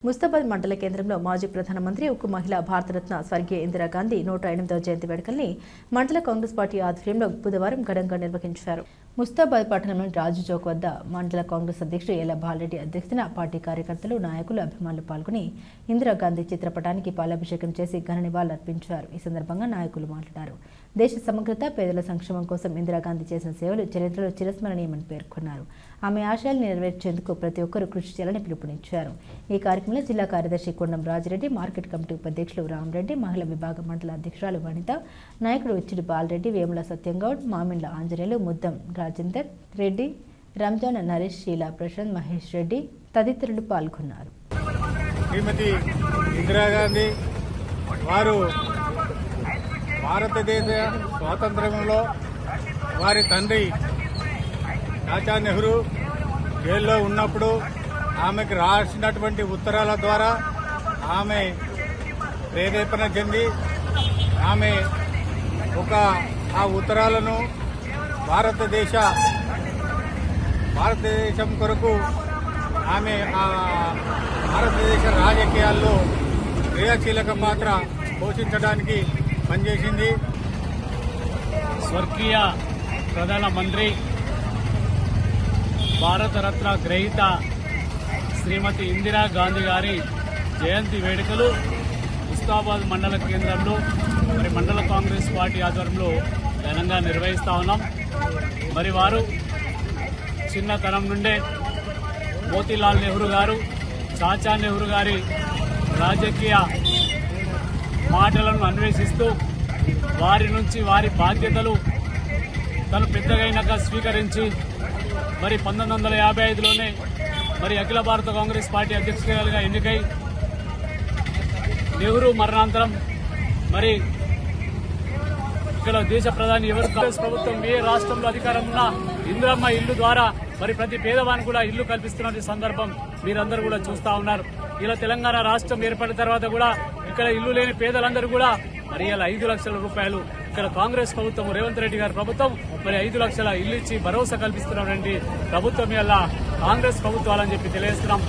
ముస్తాబాద్ మండల కేంద్రంలో మాజీ ప్రధానమంత్రి ఉక్కు మహిళ భారతరత్న స్వర్గీయ ఇందిరాగాంధీ 108వ జయంతి వేడుకల్ని మండల కాంగ్రెస్ పార్టీ ఆధ్వర్యంలో బుధవారం ఘనంగా నిర్వహించారు. ముస్తాబాద్ పట్టణంలోని రాజు చౌక్ వద్ద మండల కాంగ్రెస్ అధ్యక్షుడు ఎల్ల బాలరెడ్డి అధ్యక్షతన పార్టీ కార్యకర్తలు, నాయకులు, అభిమానులు పాల్గొని ఇందిరాగాంధీ చిత్రపటానికి పాలాభిషేకం చేసి ఘన నివాళులర్పించారు. ఈ సందర్భంగా నాయకులు మాట్లాడారు. దేశ సమగ్రత, పేదల సంక్షేమం కోసం ఇందిరాగాంధీ చేసిన సేవలు చరిత్రలో చిరస్మరణీయమని పేర్కొన్నారు. ఆమె ఆశయాలు నెరవేర్చేందుకు ప్రతి ఒక్కరూ కృషి చేయాలని పిలుపునిచ్చారు. ఈ కార్యక్రమంలో జిల్లా కార్యదర్శి కొండం రాజిరెడ్డి, మార్కెట్ కమిటీ ఉపాధ్యక్షులు రామరెడ్డి, మహిళా విభాగ మండల అధ్యక్షురాలు వనిత, నాయకుడు ఉచ్చిడి బాలరెడ్డి, వేముల సత్యంగౌడ్, మామిండ్ల ఆంజనేయులు, ముద్దం రాజేందర్ రెడ్డి, రంజాన్ నరేష్, శీలా ప్రశాంత్, మహేష్ రెడ్డి తదితరులు పాల్గొన్నారు. శ్రీమతి ఇందిరాగాంధీ వారు భారతదేశ స్వాతంత్ర్యంలో వారి తండ్రి చాచా నెహ్రూ జైల్లో ఉన్నప్పుడు ఆమెకు రాసినటువంటి ఉత్తరాల ద్వారా ఆమె ప్రేరేపణ చెంది ఆమె ఆ ఉత్తరాలను భారతదేశం కొరకు ఆమె భారతదేశ రాజకీయాల్లో క్రియాశీలక పాత్ర పోషించడానికి పనిచేసింది. స్వర్గీయ ప్రధానమంత్రి, భారతరత్న గ్రహీత శ్రీమతి ఇందిరాగాంధీ గారి జయంతి వేడుకలు ముస్తాబాద్ మండల కేంద్రంలో మండల కాంగ్రెస్ పార్టీ ఆధ్వర్యంలో ఘనంగా నిర్వహిస్తా ఉన్నాం. మరి వారు చిన్నతనం నుండే మోతీలాల్ నెహ్రూ గారు, చాచా నెహ్రూ గారి రాజకీయ మాటలను అన్వేషిస్తూ వారి నుంచి వారి బాధ్యతలు తను పెద్దగైనాక స్వీకరించి మరి 1955లోనే అఖిల భారత కాంగ్రెస్ పార్టీ అధ్యక్షురాలుగా ఎన్నికై నెహ్రూ మరణాంతరం ఇక్కడ దేశ ప్రధాని ఎవరు కాంగ్రెస్ ప్రభుత్వం ఏ రాష్ట్రంలో అధికారం ఉన్నా ఇందిరమ్మ ఇల్లు ద్వారా ప్రతి పేదవానికి కూడా ఇల్లు కల్పిస్తున్న సందర్భం మీరందరూ కూడా చూస్తా ఉన్నారు. ఇలా తెలంగాణ రాష్ట్రం ఏర్పడిన తర్వాత కూడా ఇక్కడ ఇల్లు లేని పేదలందరూ కూడా ఇలా 5 లక్షల రూపాయలు ఇక్కడ కాంగ్రెస్ ప్రభుత్వం, రేవంత్ రెడ్డి గారి ప్రభుత్వం 5 లక్షల ఇల్లు ఇచ్చి భరోసా కల్పిస్తున్నటువంటి ప్రభుత్వం ఇలా కాంగ్రెస్ ప్రభుత్వాలని చెప్పి తెలియజేస్తున్నాం.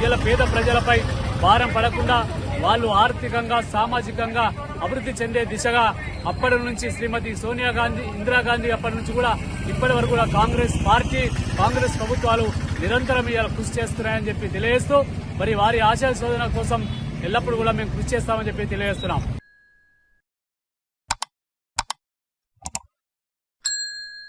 ఇలా పేద ప్రజలపై భారం పడకుండా వాళ్ళు ఆర్థికంగా, సామాజికంగా అభివృద్ధి చెందే దిశగా అప్పటి నుంచి శ్రీమతి సోనియా గాంధీ, ఇందిరాగాంధీ అప్పటి నుంచి కూడా ఇప్పటి వరకు కూడా కాంగ్రెస్ పార్టీ, కాంగ్రెస్ ప్రభుత్వాలు నిరంతరం ఇలా కృషి చేస్తున్నాయని చెప్పి తెలియజేస్తూ వారి ఆశయ శోధన కోసం ఎల్లప్పుడూ కూడా మేము కృషి చేస్తామని చెప్పి తెలియజేస్తున్నాం.